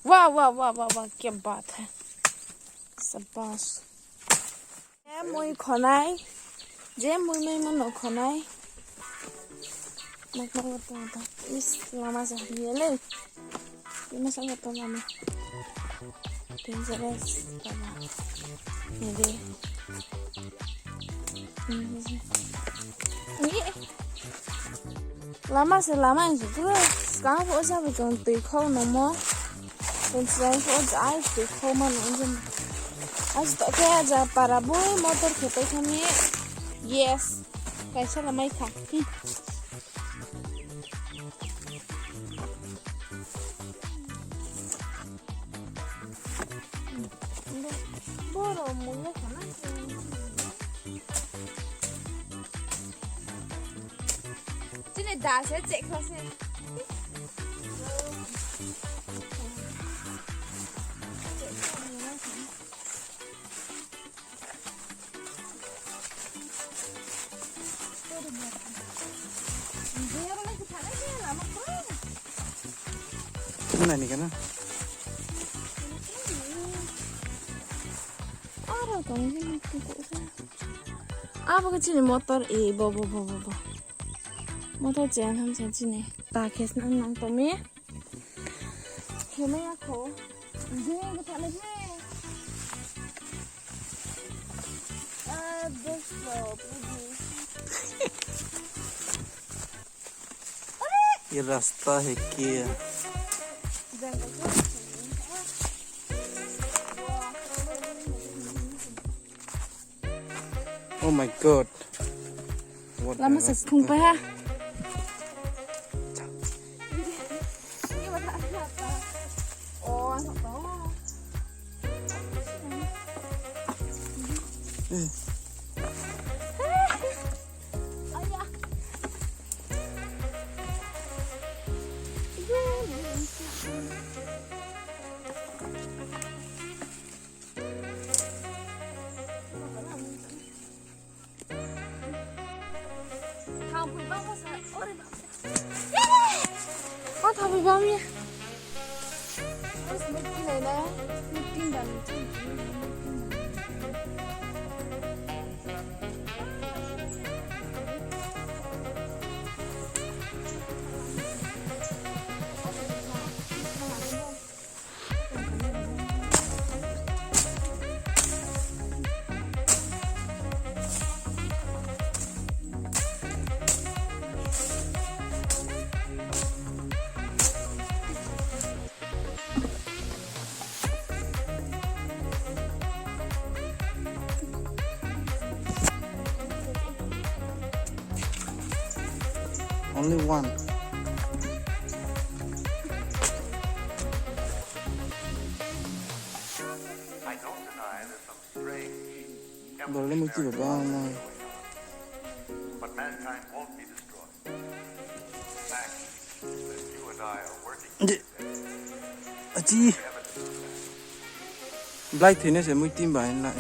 वाह वाह वाह वाह वाह क्या बात है शाबाश जे मुई खनाई जे मुई मैं मन खनाई nak mau apa is lama sehari le ini sangat lama dangerous lama ini lama selama itu sekarang kok saya belum tikau nomor dan selain kok jauh tikau mana ini as tak kayak aja para boy motor kita kami yes kayak saya lama ikan boro mulai kana sini dah saya cek kelasnya Mana nih kan? apa kecil motor bobo motor jangan ham sini tak kes nang tomi kemana aku ini kita lagi ये रास्ता है क्या Oh my god. Lama sesung pa ha. Oh, ano to? Tapi bamnya terus mungkin ada mungkin dan Only one. Boleh mesti berapa? But mankind won't be destroyed. Max, you and I are working. Aji. Black thì nó sẽ mới tim bài lại.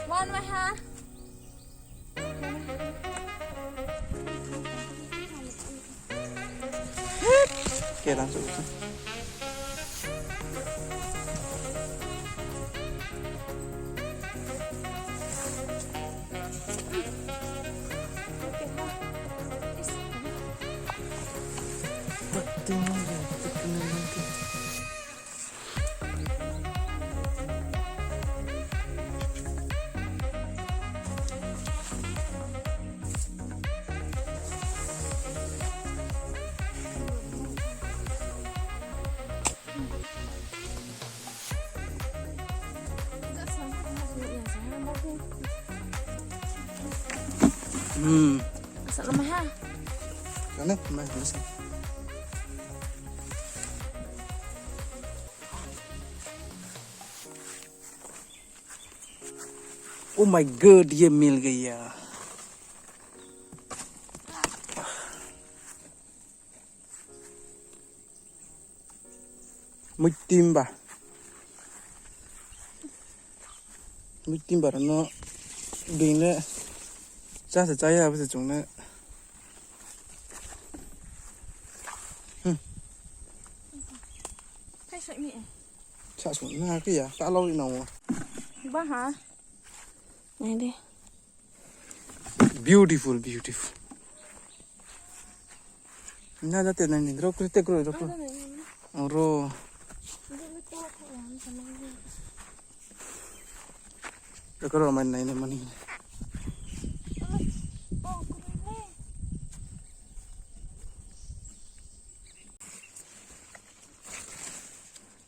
one mà ha. Kể làm sao? Asal lemah ha. Karena lemah biasa. Oh my god, ये मिल गया. Mũi tim bà nó đỉnh đấy, cha sẽ cháy à bây giờ chúng nó sợi mẹ. Chả xuống nga cái à, cả lâu đi nào mà. Bác hả? Này đi. Beautiful, beautiful. Na ra tiền này nhìn đâu cứ tết rồi đâu. Oro. Cái rồi mình này là mình.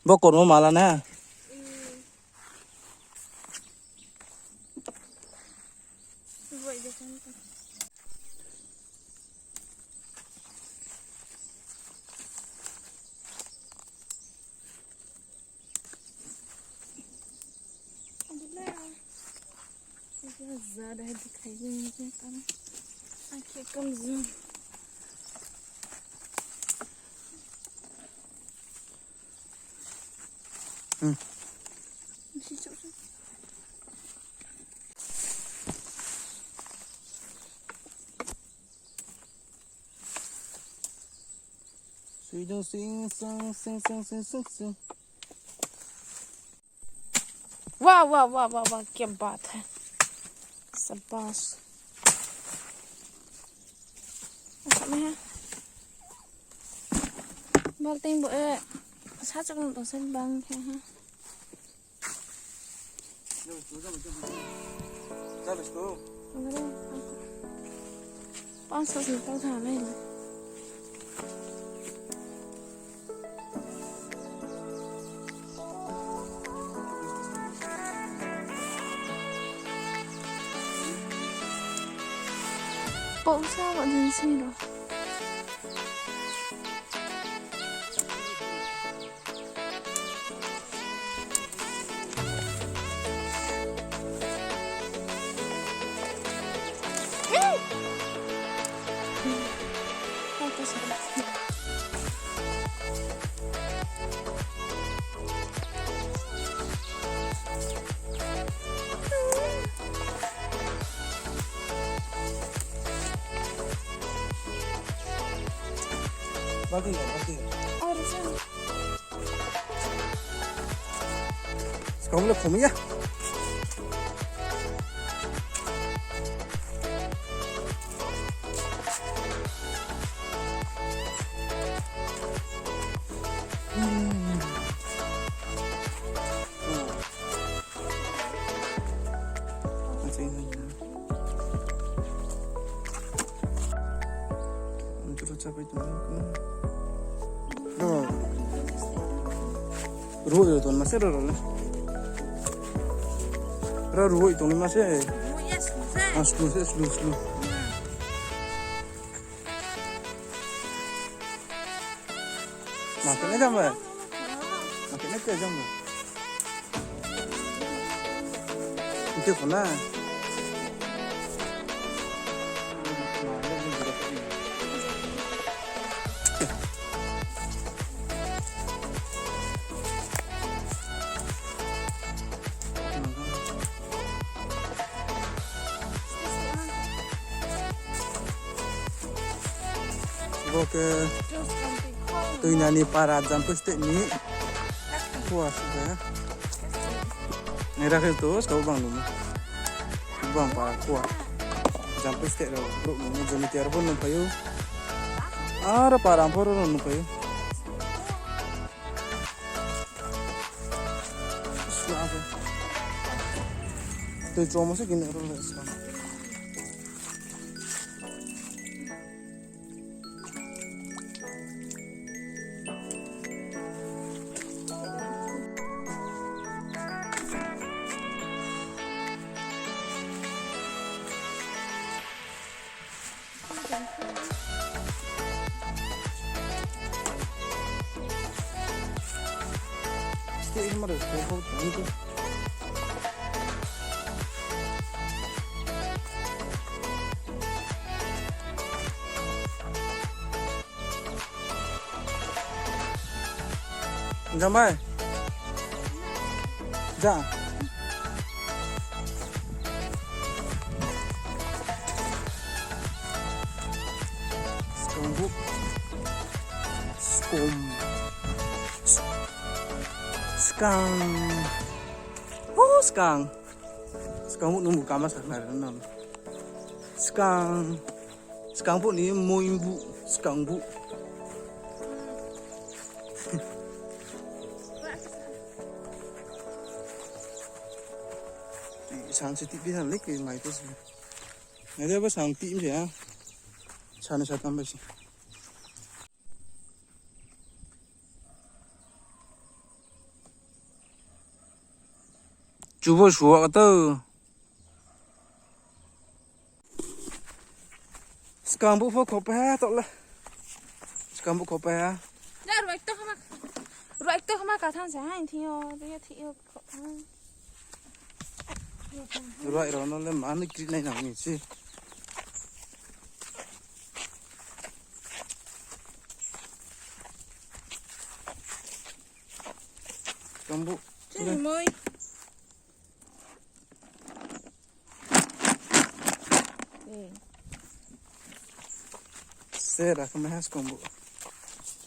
Bố còn mà là nè. Vậy được không? Giờ đây thì thấy gì chứ con anh kia cầm gì Suy đâu xinh xinh xinh xinh xinh xinh xinh. वाह वाह वाह वाह वाह क्या बात है शाबाश में है बाल tinh bộ sát cho con sân băng ha ha Ra let's go. con sao gì tao thả lên bộ sao bọn dân xin rồi Bagi ya, bagi. ở đây sao Sekarang boleh komen ya. Masih ini. Terus capek tu. Ruồi tuần mà sẽ rồi này. Ra ruồi tuần mà sẽ. À, slow. Mà cái này vậy? Mà cái này cái gì vậy? Cái con nào? Ke tu nyanyi para jampus tek ni puas sudah merah itu kau bang dulu bang para kuat jampus tek lo bro mau jadi tiar pun numpayu ara para ampor numpayu suave tu cuma sih gini orang sekarang Ini mah ada kau itu. Jamai. Ja. Skom. Sekarang, oh sekarang bu nunggu kamar sekarang nan. Sekarang bu ni mau ibu sekarang bu. Sang sedikit bisa lek mai tu sih. Nanti apa sang tim sih ya? Sana saya tambah sih. Coba suak tu. Sekarang bu kau payah tak lah. Sekarang bu kau payah. Dah ruak tu kama kata saya ini tio, dia tio kata. Ruak rono le mana kiri naik nang ni sih. Sekarang bu. Jadi moi. Será que me has combo.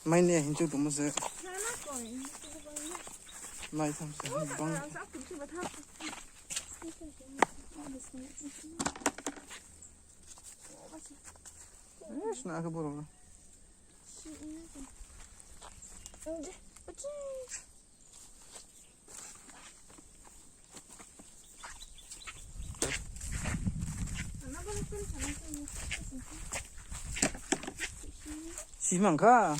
Mai nè hình chú tụi mình sẽ mai thăm sẽ băng. Sna cái bồ. Xí mảng cả.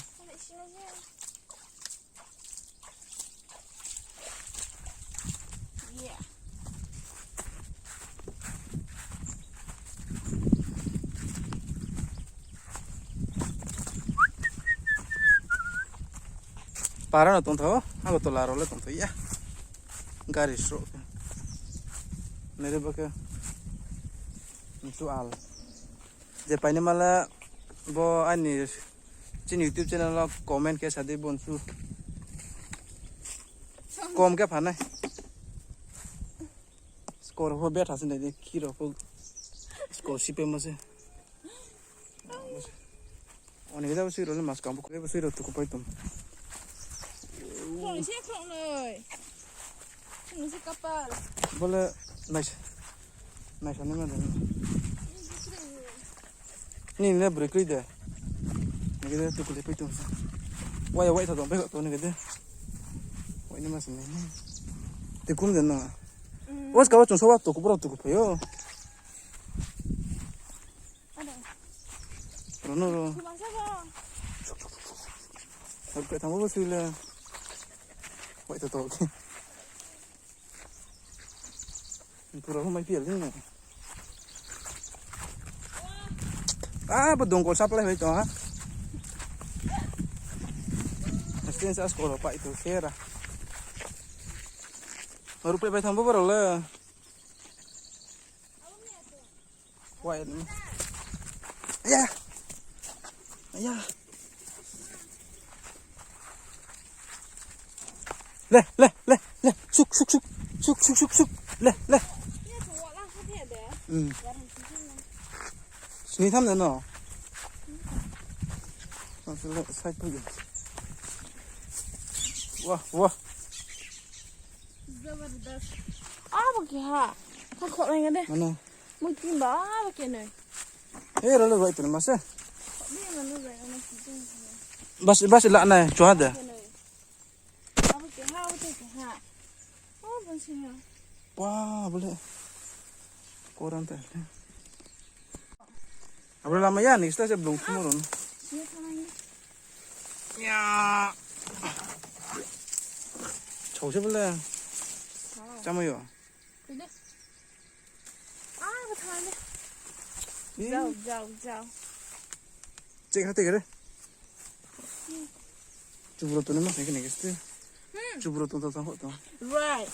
Para no tonto, hago to la rola tonto ya. Gari stroke. Nere baka. Itu al. Jepai ni malah bo ani trên YouTube channel là comment cái sao để bọn su com cái phản này score ho bet hasin này khi rồi ho score ship mà se anh ấy đâu suy rồi mà scam cái suy rồi tụi cô phải tụm Không xe không rồi không xe kapal boleh nice nice anh em này nè break đi đấy cái tụi cô phải tụm quay thật đồng bé tụi này cái quay nhưng mà xem này thì cũng được nè ôi cái chúng số tụi cô bắt tụi cô phải yo rồi nó rồi thật cái thằng bố suy là quay thật tụi tụi nó không may tiền thế này bắt đồng cổ sắp lại phải cho Mesti saya sekolah pak itu kira. Baru play tambah baru lah. Wah ini. Ayah, ayah. Le, suk. Le. Sini tham nữa. Langsung lihat saya pergi. Wah. Zabardast. Apa Kan kok main deh. Mana? Mungkin apa kene. Lalu buat itu mas. Dia mana Bas lah nai, cuaca ada. Apa ke? Oh, bersihnya. Wah, boleh. Koran teh. Apa lama ya nih? Saya belum turun. Ya. Chầu chứ boleh. Cama yo. Betul deh. Jauh. Cek hati kere. Cubro tu nama ni keste. Cubro tu tak tahu tu. Right.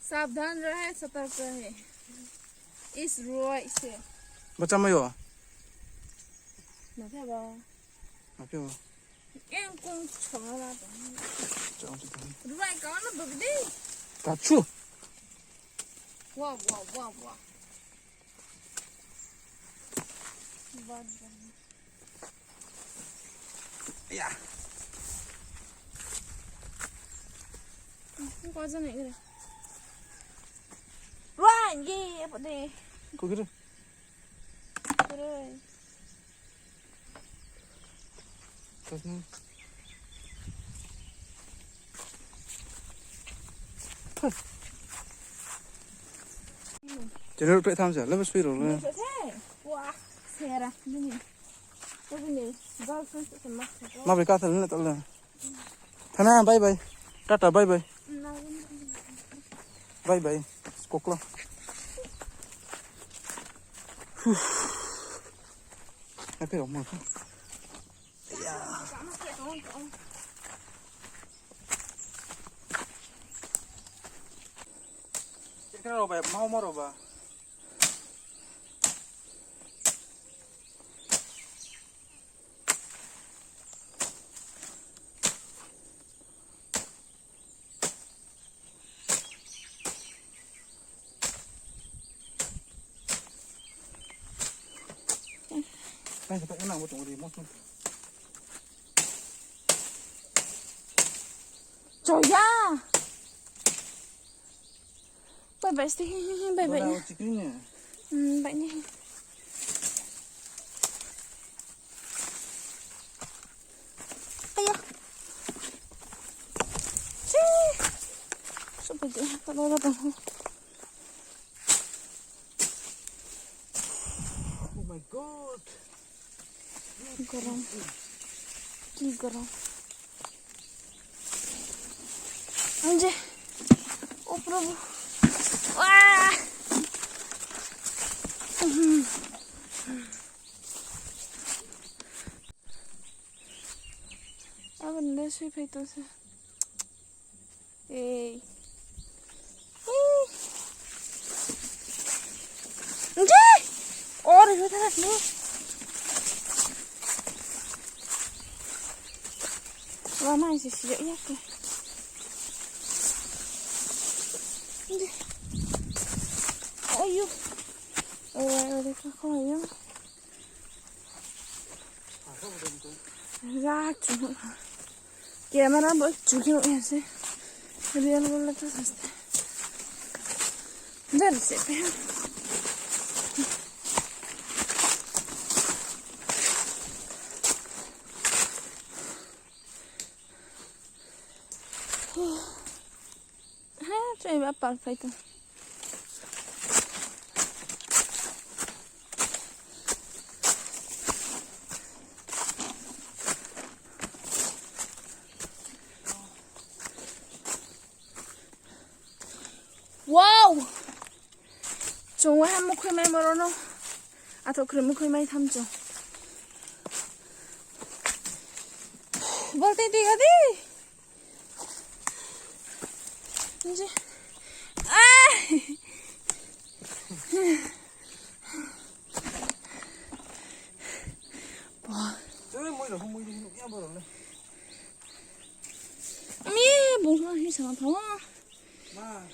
सावधान रहे सतर्क रहे इस रुआ से Baca mayo. Nafia ba Apa yo? em cũng chồng ra đó Jangan tu. ruai có nó bự đi Kacu. wow Ya. Không có ra này cái này. Right, yeah, apa deh? Kok gitu? Terus. Terus nih. Jadi lu pek tham giờ, lebih speed rồi. Thế thế. Wow, xe ra, đi nhỉ. Cái này, giao phân sự mất. Mà bị cá thật lên tao là. Thằng nào bye bye. Tata bye bye. Bye bye. Skok lo. Cái phải mà. Cái nào vậy? Mau mau rồi bà. Này thì cái nào một chỗ gì mất luôn. Trời da. Bye bye Steve, bye bye. Đâu chỉ nhỉ? Bạn nhỉ. Ây da. Chi. Sao bây giờ tao đâu đâu. Oh my god. Garam. Ki garam. Anje. Oh Prabhu. Wah. Aku ndak sih itu sih. Anje. Oh, itu tak nih. Lama sih sejak ya ke. Ayo. Udah kok ya. Rác cuma. Kamera buat juga ya sih. Real bola tuh sasta. Dari siapa? Coba apa itu? Wow! Chúng ta một khối máy mở nó. À thôi 그래 một khối máy tham cho. Voltei đi đi. 이제 아! 뭐? Chơi mui rồi không mui đi nó nhá bờ rồi. Mi, 뭔가 이상하다. Mà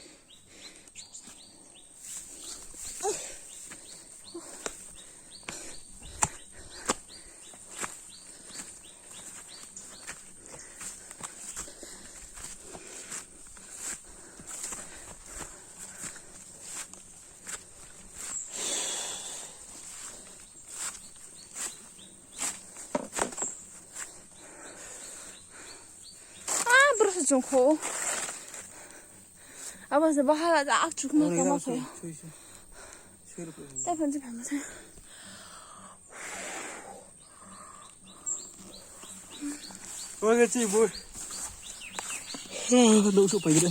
좀 커. 아버지 뭐 하나 딱 죽으면 까먹어요. 딱 편집해보세요. 뭐겠지 뭘? 너무 좋아 이래.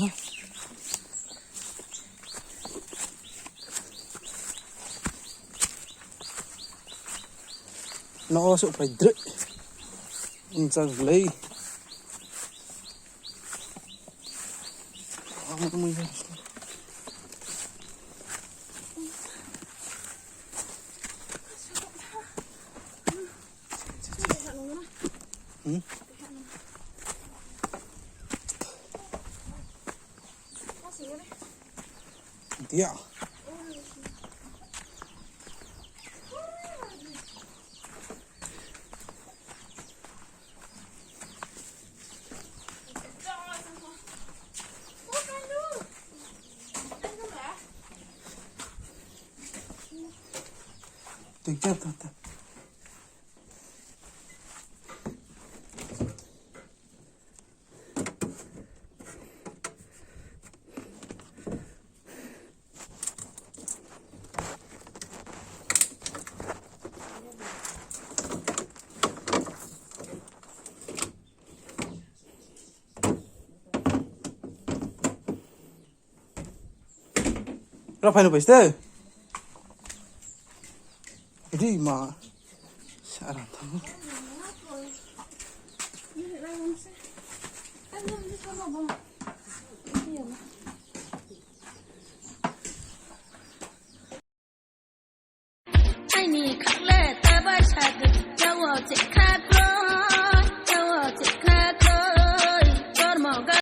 Nó sợ phải đợi. Ra lấy. Mình tí ạ. Tuyệt chết thôi. Rồi phải nó phải thế. Cái gì mà sao làm thằng爱你扛了大把茶的，让我最。